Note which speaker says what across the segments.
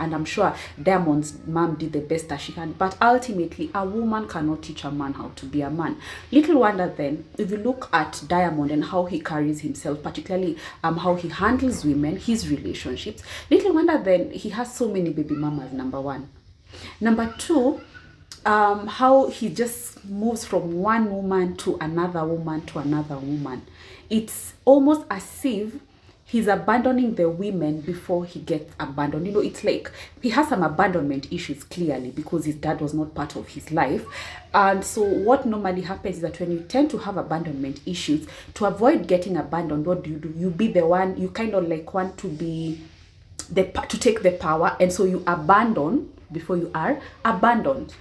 Speaker 1: and I'm sure Diamond's mom did the best that she can, but ultimately a woman cannot teach a man how to be a man. Little wonder then, if you look at Diamond and how he carries himself, particularly how he handles women, his relationships, little wonder then he has so many baby mamas, number one. Number two, how he just moves from one woman to another woman to another woman. It's almost as if he's abandoning the women before he gets abandoned. You know, it's like he has some abandonment issues clearly because his dad was not part of his life. And so what normally happens is that when you tend to have abandonment issues, to avoid getting abandoned, what do? You be the one, you kind of like want to be to take the power, and so you abandon before you are abandoned.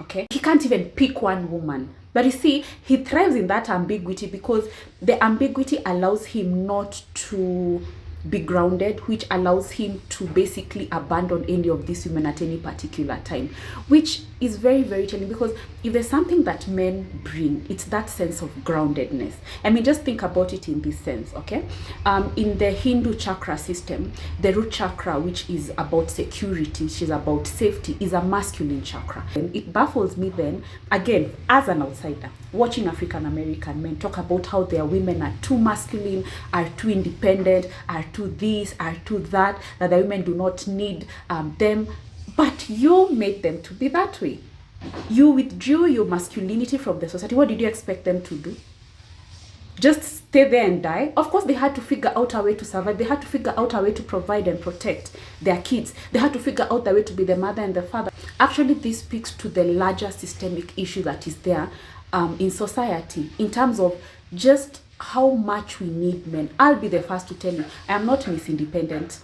Speaker 1: Okay, he can't even pick one woman, but you see, he thrives in that ambiguity because the ambiguity allows him not to be grounded, which allows him to basically abandon any of these women at any particular time, which is very, very telling, because if there's something that men bring, it's that sense of groundedness. I mean, just think about it in this sense, okay? In the Hindu chakra system, the root chakra, which is about security, which is about safety, is a masculine chakra. And it baffles me then, again, as an outsider, watching African American men talk about how their women are too masculine, are too independent, are too this, are too that the women do not need them. But you made them to be that way. You withdrew your masculinity from the society. What did you expect them to do? Just stay there and die? Of course, they had to figure out a way to survive. They had to figure out a way to provide and protect their kids. They had to figure out a way to be the mother and the father. Actually, this speaks to the larger systemic issue that is there in society in terms of just how much we need men. I'll be the first to tell you, I am not Miss Independent.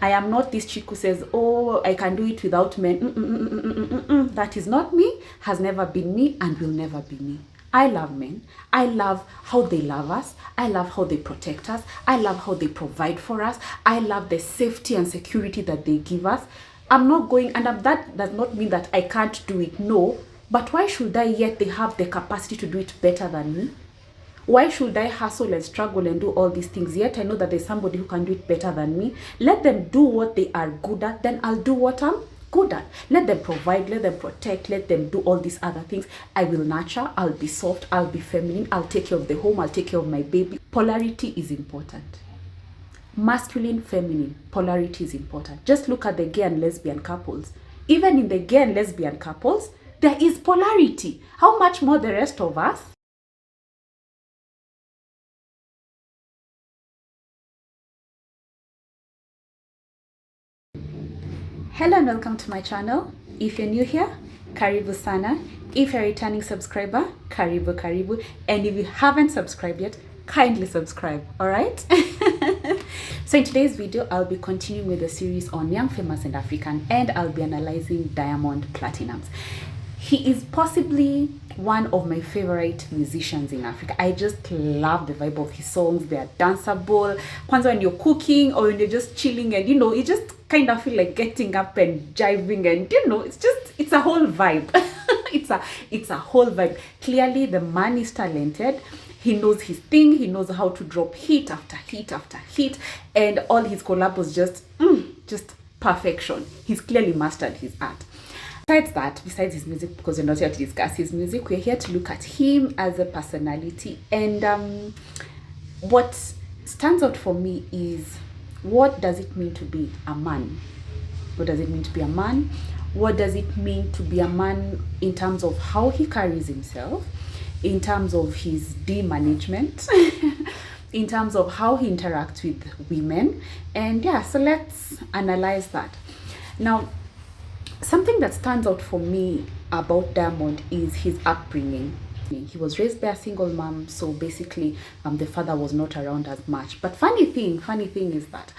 Speaker 1: I am not this chick who says, oh, I can do it without men. That is not me, has never been me, and will never be me. I love men. I love how they love us. I love how they protect us. I love how they provide for us. I love the safety and security that they give us. I'm not going, and that does not mean that I can't do it. No, but why should I, yet they have the capacity to do it better than me? Why should I hustle and struggle and do all these things, yet I know that there's somebody who can do it better than me? Let them do what they are good at, then I'll do what I'm good at. Let them provide, let them protect, let them do all these other things. I will nurture, I'll be soft, I'll be feminine, I'll take care of the home, I'll take care of my baby. Polarity is important. Masculine, feminine, polarity is important. Just look at the gay and lesbian couples. Even in the gay and lesbian couples, there is polarity. How much more the rest of us? Hello and welcome to my channel. If you're new here, karibu sana. If you're a returning subscriber, karibu. And if you haven't subscribed yet, kindly subscribe, alright? So in today's video, I'll be continuing with the series on Young, Famous and African, and I'll be analyzing Diamond Platnumz. He is possibly one of my favorite musicians in Africa. I just love the vibe of his songs. They are danceable. Kwanza when you're cooking or when you're just chilling and, you just kind of feel like getting up and jiving and, it's a whole vibe. it's a whole vibe. Clearly, the man is talented. He knows his thing. He knows how to drop hit after hit after hit. And all his collabs just perfection. He's clearly mastered his art. Besides his music, because we're not here to discuss his music, we're here to look at him as a personality. And what stands out for me is, what does it mean to be a man? What does it mean to be a man? What does it mean to be a man in terms of how he carries himself, in terms of his management, in terms of how he interacts with women? And yeah, so let's analyze that. Now, something that stands out for me about Diamond is his upbringing. He was raised by a single mom, so basically the father was not around as much. But funny thing is that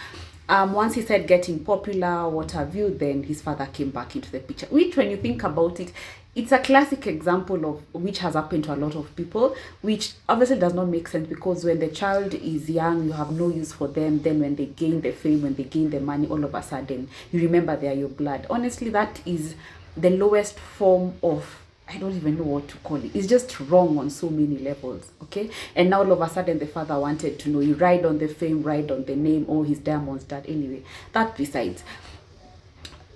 Speaker 1: once he started getting popular, what have you, then his father came back into the picture, which when you think about it, it's a classic example of which has happened to a lot of people, which obviously does not make sense, because when the child is young, you have no use for them. Then when they gain the fame, when they gain the money, all of a sudden, you remember they are your blood. Honestly, that is the lowest form of, I don't even know what to call it. It's just wrong on so many levels, okay? And now all of a sudden, the father wanted to know. You ride on the fame, ride on the name, oh, he's Diamond's dad. Anyway, that besides.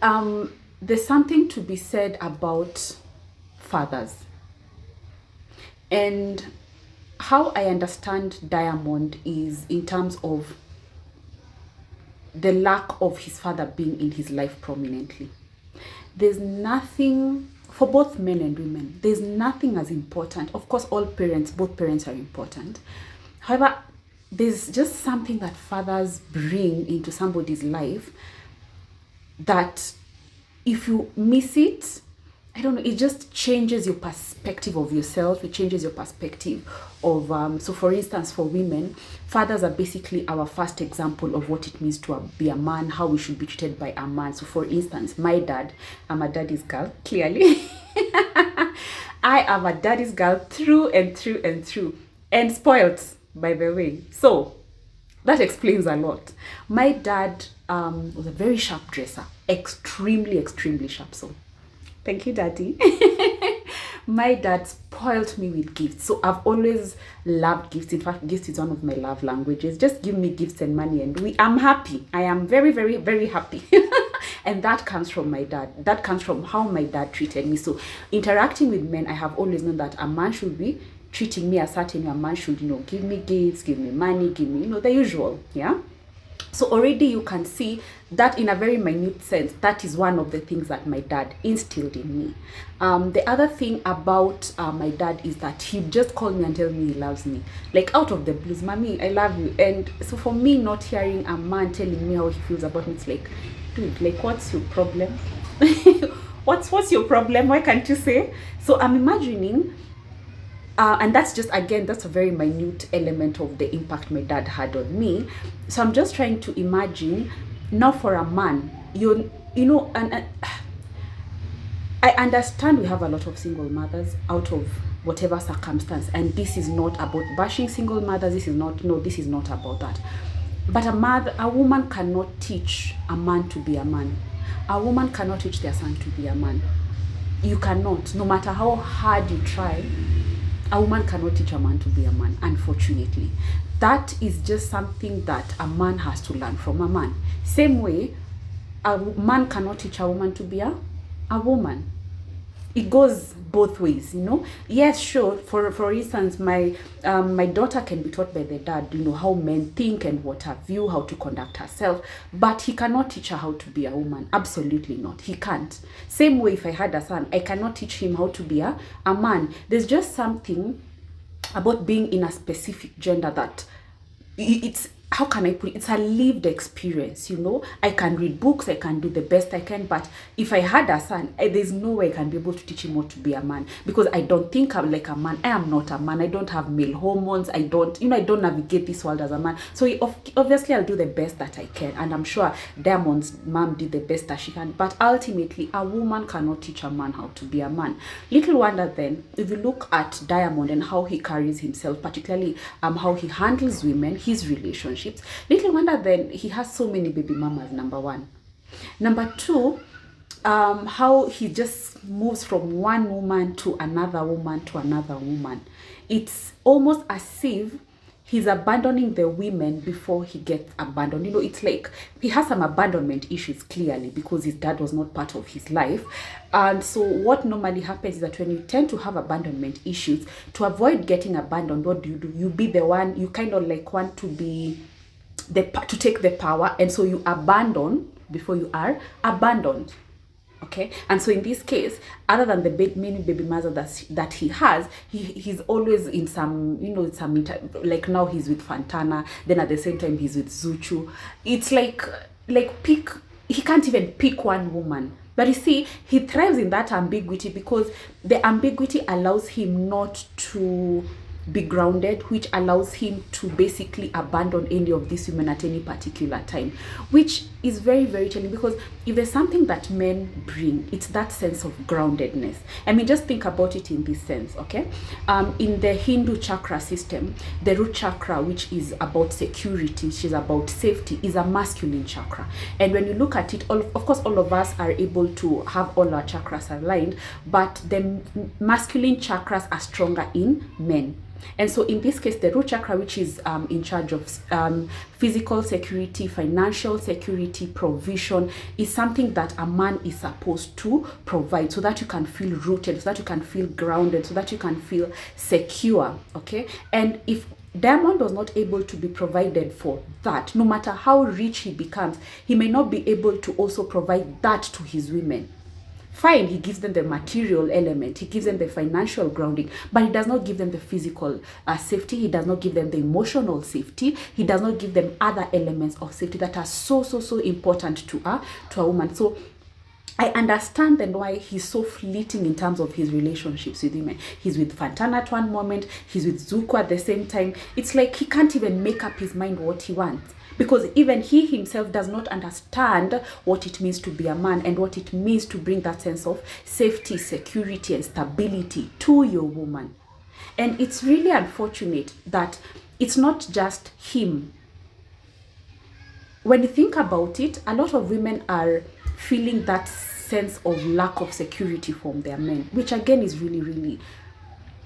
Speaker 1: There's something to be said about fathers. And how I understand Diamond is in terms of the lack of his father being in his life prominently. There's nothing, for both men and women, there's nothing as important. Of course, both parents are important. However, there's just something that fathers bring into somebody's life that if you miss it, I don't know, it just changes your perspective of yourself. It changes your perspective of, so for instance, for women, fathers are basically our first example of what it means to be a man, how we should be treated by a man. So for instance, my dad, I'm a daddy's girl, clearly. I am a daddy's girl through and through and through, and spoiled, by the way. So that explains a lot. My dad was a very sharp dresser, extremely sharp. So thank you, Daddy. My dad spoiled me with gifts. So I've always loved gifts. In fact, gifts is one of my love languages. Just give me gifts and money and I'm happy. I am very happy. And that comes from my dad. That comes from how my dad treated me. So interacting with men, I have always known that a man should be treating me a certain way. A man should, give me gifts, give me money, give me, the usual, yeah? So already you can see that in a very minute sense, that is one of the things that my dad instilled in me. The other thing about my dad is that he just called me and tell me he loves me. Like out of the blues, Mommy, I love you. And so for me, not hearing a man telling me how he feels about me, it's like, dude, like what's your problem? What's your problem? Why can't you say? So I'm imagining, and that's just, again, that's a very minute element of the impact my dad had on me. So I'm just trying to imagine now for a man, and I understand we have a lot of single mothers out of whatever circumstance, and this is not about bashing single mothers. This is not about that. But a woman cannot teach a man to be a man. A woman cannot teach their son to be a man. You cannot, no matter how hard you try. A woman cannot teach a man to be a man, unfortunately. That is just something that a man has to learn from a man. Same way, a man cannot teach a woman to be a woman. It goes both ways, Yes, sure. For instance, my daughter can be taught by the dad, how men think and what have you, how to conduct herself. But he cannot teach her how to be a woman. Absolutely not. He can't. Same way, if I had a son, I cannot teach him how to be a man. There's just something about being in a specific gender that it's, how can I put it? It's a lived experience, I can read books, I can do the best I can, but if I had a son, there's no way I can be able to teach him how to be a man, because I don't think I'm like a man. I am not a man. I don't have male hormones. I don't navigate this world as a man. So obviously I'll do the best that I can, and I'm sure Diamond's mom did the best that she can, but ultimately a woman cannot teach a man how to be a man. Little wonder then, if you look at Diamond and how he carries himself, particularly how he handles women, his relationships, little wonder then he has so many baby mamas, number one. Number two, how he just moves from one woman to another woman to another woman. It's almost as if he's abandoning the women before he gets abandoned. It's like he has some abandonment issues, clearly, because his dad was not part of his life. And so what normally happens is that when you tend to have abandonment issues, to avoid getting abandoned, what do? You be the one, you kind of like want to be to take the power, and so you abandon before you are abandoned. Okay, and so in this case, other than the many baby mothers that he has, he's always in some, like now he's with Fantana, then at the same time he's with Zuchu. It's like he can't even pick one woman. But you see, he thrives in that ambiguity, because the ambiguity allows him not to be grounded, which allows him to basically abandon any of these women at any particular time, which is very, very telling, because if there's something that men bring, it's that sense of groundedness. I mean, just think about it in this sense, okay? In the Hindu chakra system, the root chakra, which is about security, which is about safety, is a masculine chakra. And when you look at it, of course, all of us are able to have all our chakras aligned, but the masculine chakras are stronger in men. And so in this case, the root chakra, which is in charge of physical security, financial security, provision, is something that a man is supposed to provide, so that you can feel rooted, so that you can feel grounded, so that you can feel secure. Okay. And if Diamond was not able to be provided for that, no matter how rich he becomes, he may not be able to also provide that to his women. Fine, he gives them the material element, he gives them the financial grounding, but he does not give them the physical safety, he does not give them the emotional safety, he does not give them other elements of safety that are so important to a woman. So I understand then why he's so fleeting in terms of his relationships with women. He's with Fantana at one moment, he's with Zuko at the same time. It's like he can't even make up his mind what he wants, because even he himself does not understand what it means to be a man and what it means to bring that sense of safety, security, and stability to your woman. And it's really unfortunate that it's not just him. When you think about it, a lot of women are feeling that sense of lack of security from their men, which again is really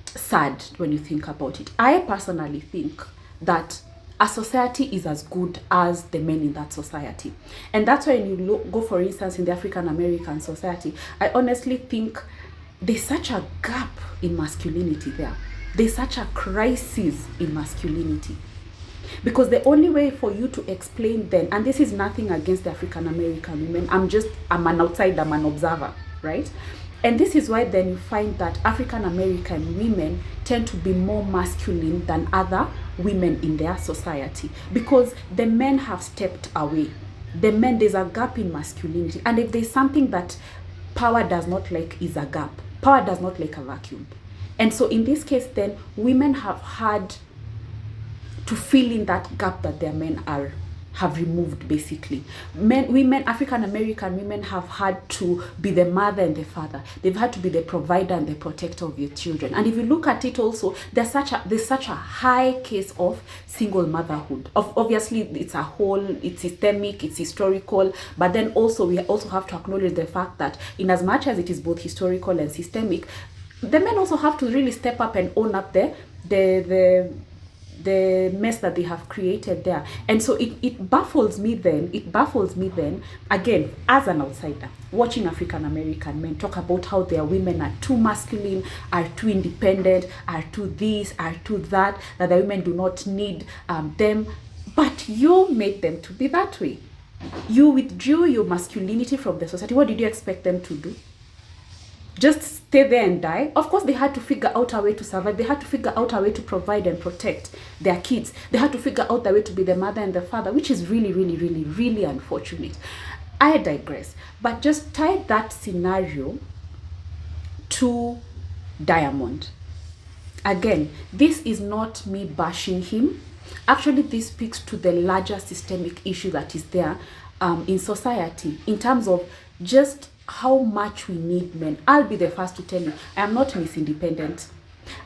Speaker 1: sad when you think about it. I personally think that a society is as good as the men in that society. And that's why when you go, for instance, in the African American society, I honestly think there's such a gap in masculinity there. There's such a crisis in masculinity. Because the only way for you to explain then, and this is nothing against the African American women, I'm an outsider, I'm an observer, right? And this is why then you find that African American women tend to be more masculine than other women in their society, because the men have stepped away. The men, there's a gap in masculinity. And if there's something that power does not like, is a gap. Power does not like a vacuum. And so in this case then, women have had to fill in that gap that their men have removed, basically. Women, African American women have had to be the mother and the father. They've had to be the provider and the protector of your children. And if you look at it also, there's such a high case of single motherhood. Obviously, it's systemic, it's historical, but then also we also have to acknowledge the fact that in as much as it is both historical and systemic, the men also have to really step up and own up the mess that they have created there. And so it baffles me then, again, as an outsider, watching African American men talk about how their women are too masculine, are too independent, are too this, are too that the women do not need them. But you made them to be that way. You withdrew your masculinity from the society. What did you expect them to do? Just stay there and die? Of course, they had to figure out a way to survive. They had to figure out a way to provide and protect their kids. They had to figure out a way to be the mother and the father, which is really unfortunate. I digress. But just tie that scenario to Diamond. Again, this is not me bashing him. Actually, this speaks to the larger systemic issue that is there in society, in terms of just how much we need men. I'll be the first to tell you, I am not Miss Independent.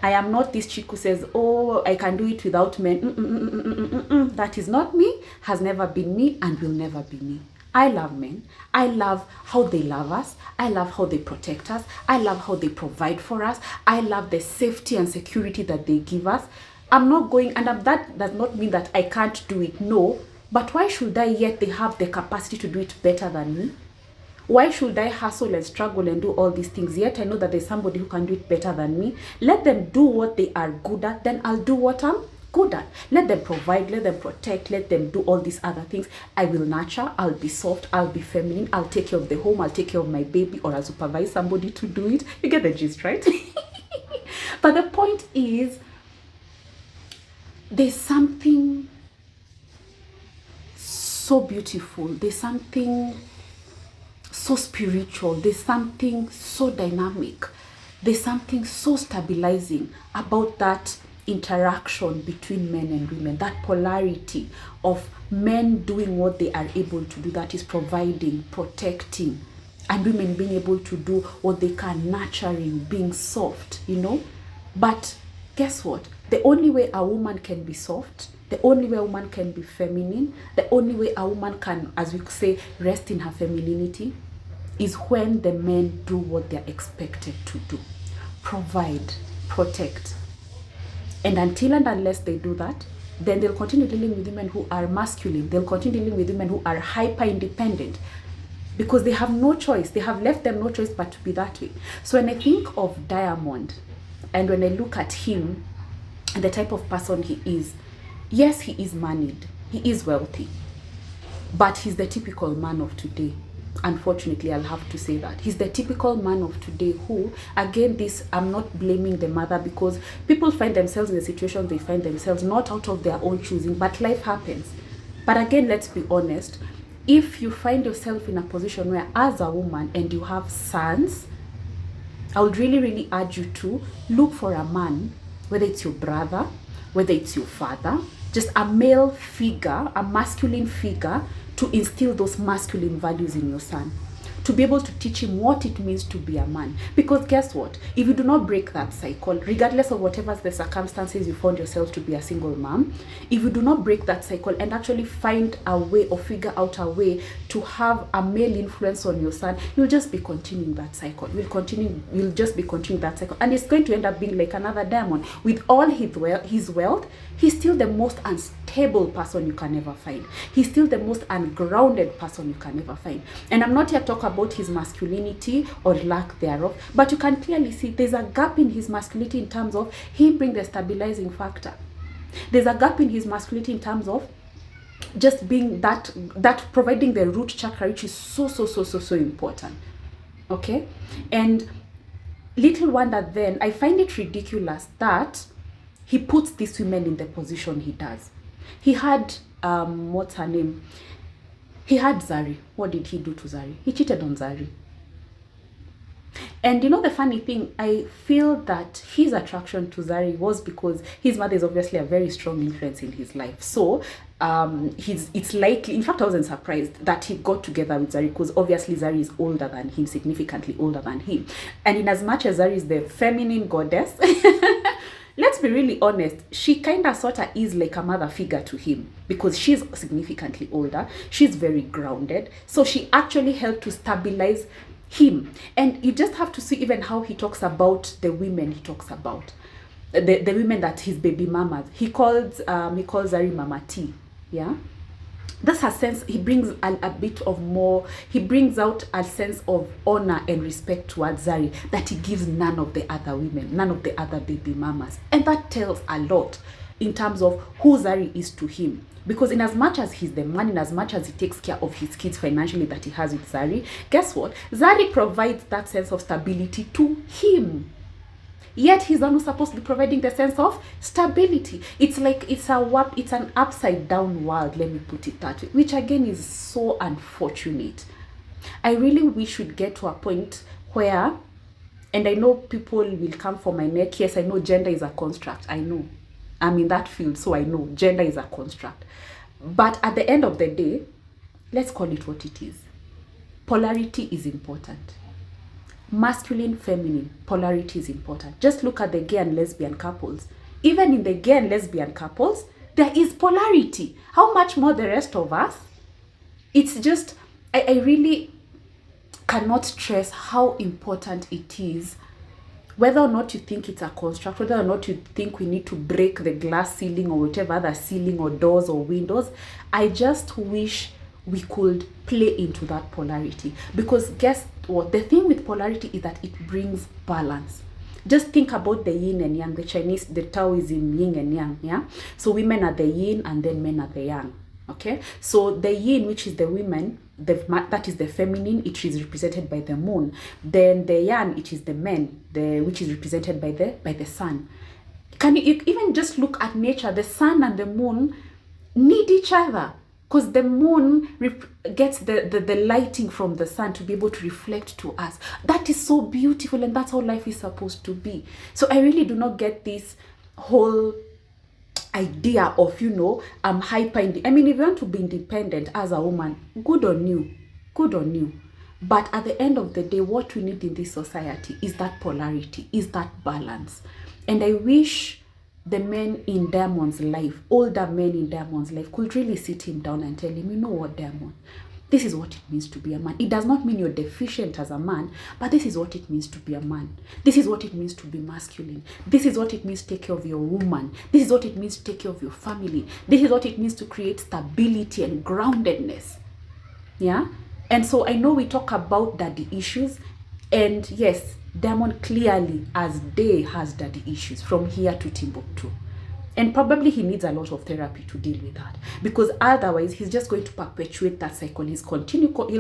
Speaker 1: I am not this chick who says, oh, I can do it without men. That is not me, has never been me, and will never be me. I love men. I love how they love us. I love how they protect us. I love how they provide for us. I love the safety and security that they give us. I'm not going, and that does not mean that I can't do it, no. But why should I, yet they have the capacity to do it better than me? Why should I hustle and struggle and do all these things, yet I know that there's somebody who can do it better than me? Let them do what they are good at, then I'll do what I'm good at. Let them provide, let them protect, let them do all these other things. I will nurture, I'll be soft, I'll be feminine, I'll take care of the home, I'll take care of my baby, or I'll supervise somebody to do it. You get the gist, right? But the point is, there's something so beautiful, there's something so spiritual, there's something so dynamic, there's something so stabilizing about that interaction between men and women, that polarity of men doing what they are able to do, that is providing, protecting, and women being able to do what they can, nurturing, being soft, But guess what? The only way a woman can be soft, the only way a woman can be feminine, the only way a woman can, as we say, rest in her femininity, is when the men do what they're expected to do. Provide, protect. And until and unless they do that, then they'll continue dealing with women who are masculine. They'll continue dealing with women who are hyper independent, because they have no choice. They have left them no choice but to be that way. So when I think of Diamond, and when I look at him and the type of person he is, yes, he is moneyed, he is wealthy, but he's the typical man of today. Unfortunately, I'll have to say that. He's the typical man of today who, again, I'm not blaming the mother, because people find themselves in the situation they find themselves, not out of their own choosing, but life happens. But again, let's be honest. If you find yourself in a position where, as a woman, and you have sons, I would really, really urge you to look for a man, whether it's your brother, whether it's your father, just a male figure, a masculine figure, to instill those masculine values in your son, to be able to teach him what it means to be a man. Because guess what? If you do not break that cycle, regardless of whatever the circumstances you found yourself to be a single mom, if you do not break that cycle and actually find a way or figure out a way to have a male influence on your son, you'll just be continuing that cycle. You'll just be continuing that cycle. And it's going to end up being like another Diamond. With all his wealth, he's still the most unstable person you can ever find. He's still the most ungrounded person you can ever find. And I'm not here to talk about his masculinity or lack thereof, but you can clearly see there's a gap in his masculinity in terms of him being the stabilizing factor. There's a gap in his masculinity in terms of just being that providing the root chakra, which is so important. Okay? And little wonder then, I find it ridiculous that he puts these women in the position he does. He had, what's her name? He had Zari. What did he do to Zari? He cheated on Zari. And you know the funny thing, I feel that his attraction to Zari was because his mother is obviously a very strong influence in his life. So it's likely, in fact I wasn't surprised that he got together with Zari, because obviously Zari is older than him, significantly older than him. And in as much as Zari is the feminine goddess, let's be really honest, she kind of sort of is like a mother figure to him, because she's significantly older, she's very grounded, so she actually helped to stabilize him. And you just have to see even how he talks about the women he talks about, the women that his baby mamas. He calls Zari Mama T. Yeah, that's her sense. He brings a bit of more, he brings out a sense of honor and respect towards Zari that he gives none of the other women, none of the other baby mamas. And that tells a lot in terms of who Zari is to him. Because in as much as he's the man, in as much as he takes care of his kids financially that he has with Zari, guess what? Zari provides that sense of stability to him. Yet he's the one who's supposed to be providing the sense of stability. It's like it's an upside down world, let me put it that way, which again is so unfortunate. I really wish we'd get to a point where, and I know people will come for my neck, yes, I know gender is a construct, I know. I'm in that field, so I know gender is a construct. But at the end of the day, let's call it what it is. Polarity is important. Masculine, feminine, polarity is important. Just look at the gay and lesbian couples. Even in the gay and lesbian couples, there is polarity. How much more the rest of us? It's just, I really cannot stress how important it is. Whether or not you think it's a construct, whether or not you think we need to break the glass ceiling or whatever other ceiling or doors or windows, I just wish we could play into that polarity. Because guess what? The thing with polarity is that it brings balance. Just think about the yin and yang. The Chinese, the Taoism, yin and yang. Yeah. So women are the yin and then men are the yang. Okay. So the yin, which is the women, that is the feminine, it is represented by the moon. Then the yang, it is the men, which is represented by the sun. Can you even just look at nature? The sun and the moon need each other, because the moon gets the lighting from the sun to be able to reflect to us. That is so beautiful, and that's how life is supposed to be. So I really do not get this whole idea of, hyper. I mean, if you want to be independent as a woman, good on you. But at the end of the day, what we need in this society is that polarity, is that balance. And I wish the men in Diamond's life, older men in Diamond's life, could really sit him down and tell him, you know what, Diamond, This is what it means to be a man. It does not mean you're deficient as a man, but this is what it means to be a man. This is what it means to be masculine. This is what it means to take care of your woman. This is what it means to take care of your family. This is what it means to create stability and groundedness. Yeah? And so I know we talk about daddy issues, and yes, Diamond clearly as day has daddy issues from here to Timbuktu. And probably he needs a lot of therapy to deal with that, because otherwise he's just going to perpetuate that cycle. He'll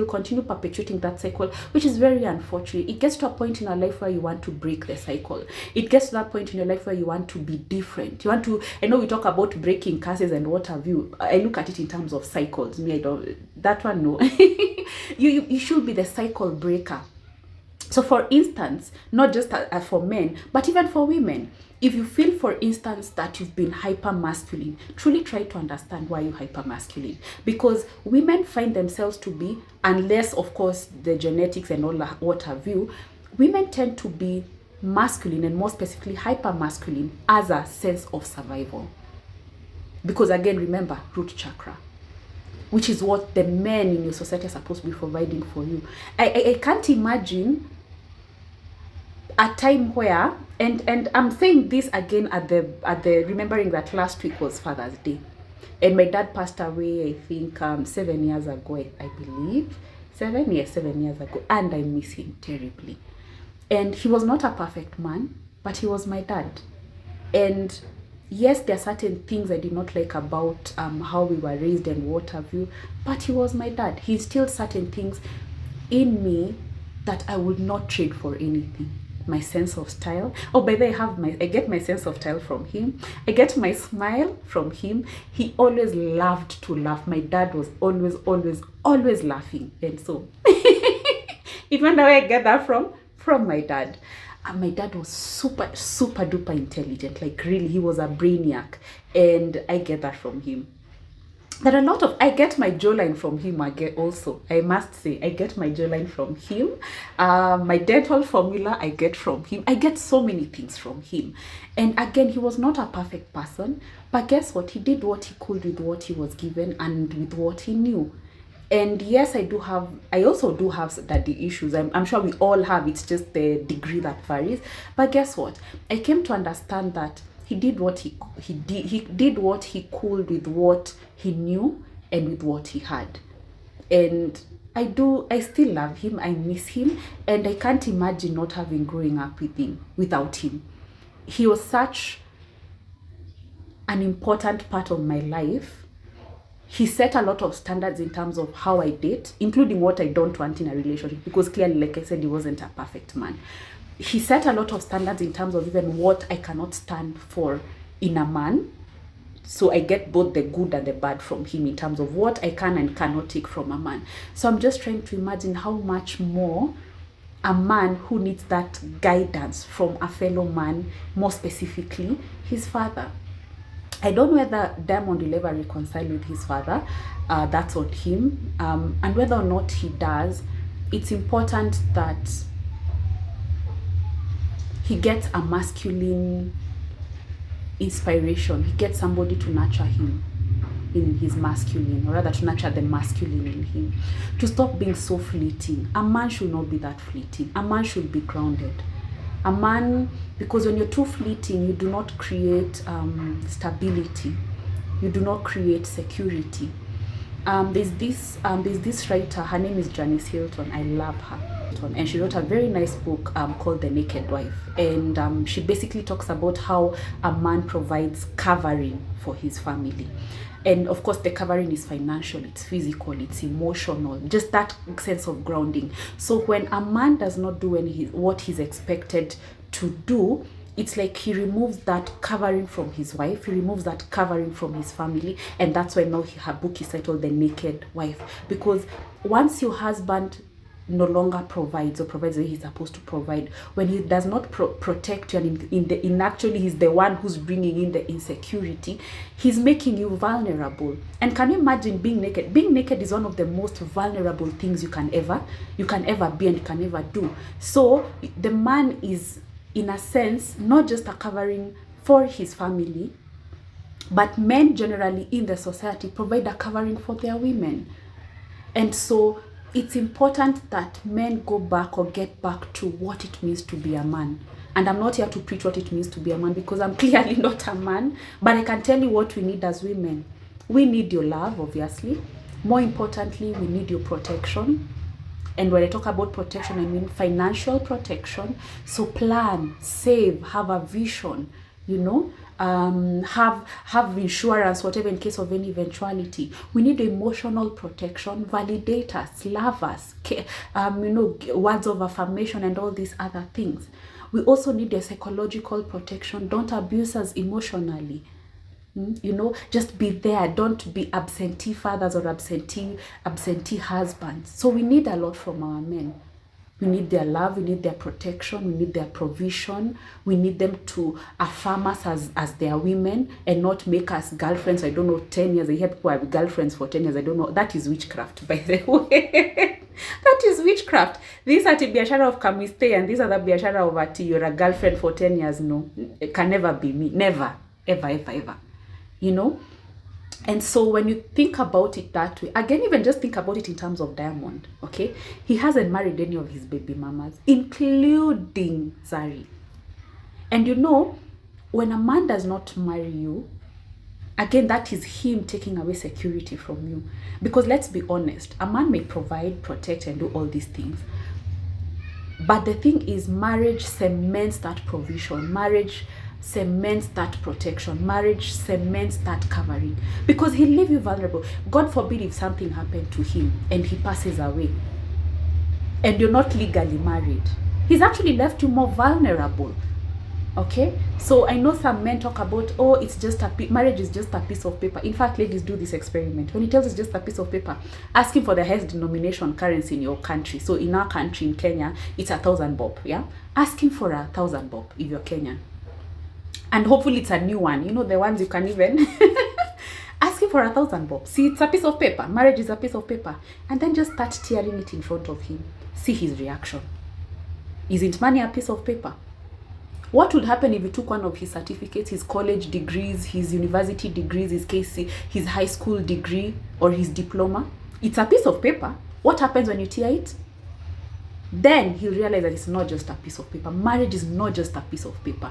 Speaker 1: continue perpetuating that cycle, which is very unfortunate. It gets to a point in our life where you want to break the cycle. It gets to that point in your life where you want to be different. You want to, I know we talk about breaking curses and what have you. I look at it in terms of cycles. Me, I don't, that one, no. you should be the cycle breaker. So for instance, not just for men, but even for women, if you feel, for instance, that you've been hyper masculine, truly try to understand why you're hyper masculine. Because women find themselves to be, unless of course the genetics and all that, what have you, women tend to be masculine, and more specifically hyper masculine, as a sense of survival. Because again, remember, root chakra, which is what the men in your society are supposed to be providing for you. I can't imagine a time where, and I'm saying this again at the remembering that last week was Father's Day, and my dad passed away, I think 7 years ago, I believe 7 years ago, and I miss him terribly. And he was not a perfect man, but he was my dad. And yes, there are certain things I did not like about how we were raised and what have you, but he was my dad. He instilled certain things in me that I would not trade for anything. My sense of style. Oh, by the way, I get my sense of style from him. I get my smile from him. He always loved to laugh. My dad was always laughing. And so, even though I get that from my dad. And my dad was super duper intelligent. Like really, he was a brainiac. And I get that from him. There are a lot of, I get my jawline from him again also. I must say, I get my jawline from him. My dental formula, I get from him. I get so many things from him. And again, he was not a perfect person. But guess what? He did what he could with what he was given and with what he knew. And yes, I also do have daddy issues. I'm sure we all have. It's just the degree that varies. But guess what? I came to understand that he did what he did what he could with what he knew and with what he had. And I still love him. I miss him, and I can't imagine not having growing up without him. He was such an important part of my life. He set a lot of standards in terms of how I date, including what I don't want in a relationship, because clearly, like I said, he wasn't a perfect man. He set a lot of standards in terms of even what I cannot stand for in a man. So I get both the good and the bad from him in terms of what I can and cannot take from a man. So I'm just trying to imagine how much more a man who needs that guidance from a fellow man, more specifically his father. I don't know whether Diamond will ever reconcile with his father. That's on him. And whether or not he does, it's important that he gets a masculine inspiration. He gets somebody to nurture him in his masculine, or rather to nurture the masculine in him. To stop being so fleeting. A man should not be that fleeting. A man should be grounded. A man, because when you're too fleeting, you do not create stability. You do not create security. There's this writer, her name is Janice Hilton. I love her. And she wrote a very nice book called The Naked Wife. And she basically talks about how a man provides covering for his family. And of course, the covering is financial, it's physical, it's emotional, just that sense of grounding. So when a man does not do what he's expected to do, it's like he removes that covering from his wife, he removes that covering from his family. And that's why now her book is titled The Naked Wife. Because once your husband no longer provides the way he's supposed to provide, when he does not protect you, and actually he's the one who's bringing in the insecurity, he's making you vulnerable. And can you imagine being naked? Being naked is one of the most vulnerable things you can ever be and you can ever do. So the man is, in a sense, not just a covering for his family, but men generally in the society provide a covering for their women. And so it's important that men go back or get back to what it means to be a man. And I'm not here to preach what it means to be a man, because I'm clearly not a man, but I can tell you what we need as women. We need your love, obviously. More importantly, we need your protection. And when I talk about protection, I mean financial protection. So plan, save, have a vision, you know, have insurance, whatever, in case of any eventuality. We need emotional protection, validate us, love us, words of affirmation and all these other things. We also need a psychological protection. Don't abuse us emotionally. Just be there. Don't be absentee fathers or absentee husbands. So we need a lot from our men. We need their love, we need their protection, we need their provision, we need them to affirm us as their women and not make us girlfriends. I don't know, 10 years. I hear people have girlfriends for 10 years. I don't know. That is witchcraft, by the way. That is witchcraft. This at biashara of kamiste and this other biashara of ati you're a girlfriend for 10 years. No, it can never be me. Never, ever, ever, ever. And so when you think about it that way, again, even just think about it in terms of Diamond, okay? He hasn't married any of his baby mamas, including Zari. And when a man does not marry you, again, that is him taking away security from you. Because let's be honest, a man may provide, protect, and do all these things. But the thing is, marriage cements that provision. Marriage cements that protection. Marriage cements that covering, because he'll leave you vulnerable. God forbid if something happened to him and he passes away and you're not legally married, he's actually left you more vulnerable. Okay, so I know some men talk about, oh, it's just marriage is just a piece of paper. In fact, ladies, do this experiment. When he tells us just a piece of paper, ask him for the highest denomination currency in your country. So in our country, in Kenya, it's 1,000 bob. Yeah, ask him for 1,000 bob if you're Kenyan. And hopefully it's a new one, the ones you can even ask him for 1,000 bob. See, it's a piece of paper. Marriage is a piece of paper. And then just start tearing it in front of him. See his reaction. Isn't money a piece of paper? What would happen if you took one of his certificates, his college degrees, his university degrees, his high school degree, or his diploma? It's a piece of paper. What happens when you tear it? Then he'll realize that it's not just a piece of paper. Marriage is not just a piece of paper.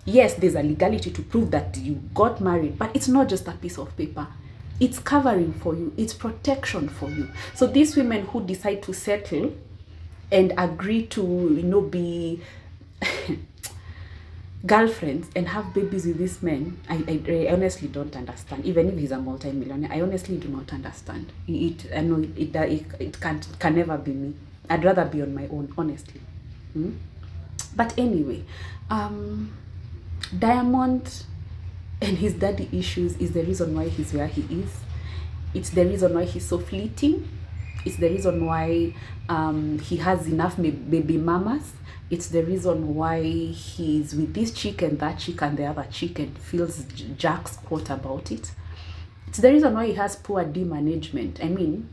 Speaker 1: Yes, there's a legality to prove that you got married, but it's not just a piece of paper. It's covering for you. It's protection for you. So these women who decide to settle and agree to, be girlfriends and have babies with these men, I honestly don't understand. Even if he's a multi-millionaire, I honestly do not understand. I know it can never be me. I'd rather be on my own, honestly. But anyway, Diamond and his daddy issues is the reason why he's where he is. It's the reason why he's so fleeting. It's the reason why he has enough baby mamas. It's the reason why he's with this chick and that chick and the other chick and feels Jack's quote about it. It's the reason why he has poor D management. I mean,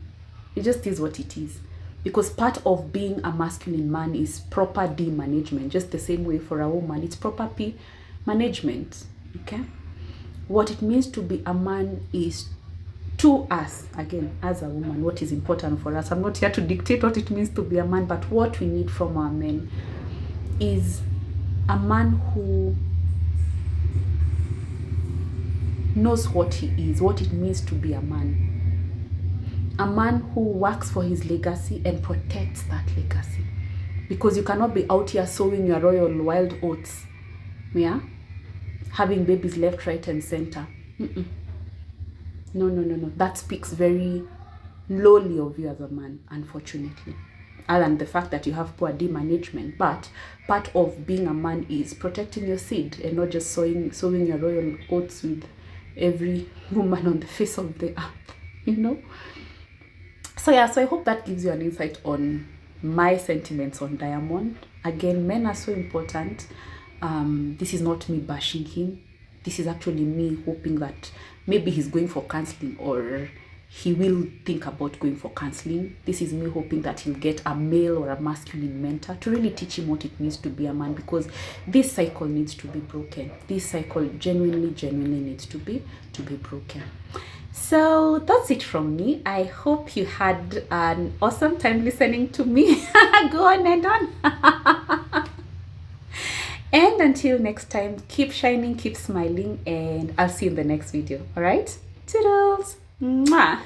Speaker 1: it just is what it is. Because part of being a masculine man is proper D management. Just the same way for a woman, it's proper P management. Okay? What it means to be a man is, to us, again, as a woman, what is important for us. I'm not here to dictate what it means to be a man, but what we need from our men is a man who knows what he is, what it means to be a man. A man who works for his legacy and protects that legacy. Because you cannot be out here sowing your royal wild oats, yeah? Having babies left, right, and center. No. That speaks very lowly of you as a man, unfortunately. Other than the fact that you have poor D management. But part of being a man is protecting your seed and not just sowing your royal oats with every woman on the face of the earth, So yeah, so I hope that gives you an insight on my sentiments on Diamond. Again, men are so important. This is not me bashing him. This is actually me hoping that maybe he's going for counseling or he will think about going for counseling. This is me hoping that he'll get a male or a masculine mentor to really teach him what it means to be a man, because this cycle needs to be broken. This cycle genuinely needs to be broken. So that's it from me. I hope you had an awesome time listening to me go on and on. And until next time, keep shining, keep smiling, and I'll see you in the next video. All right? Toodles! Mwah!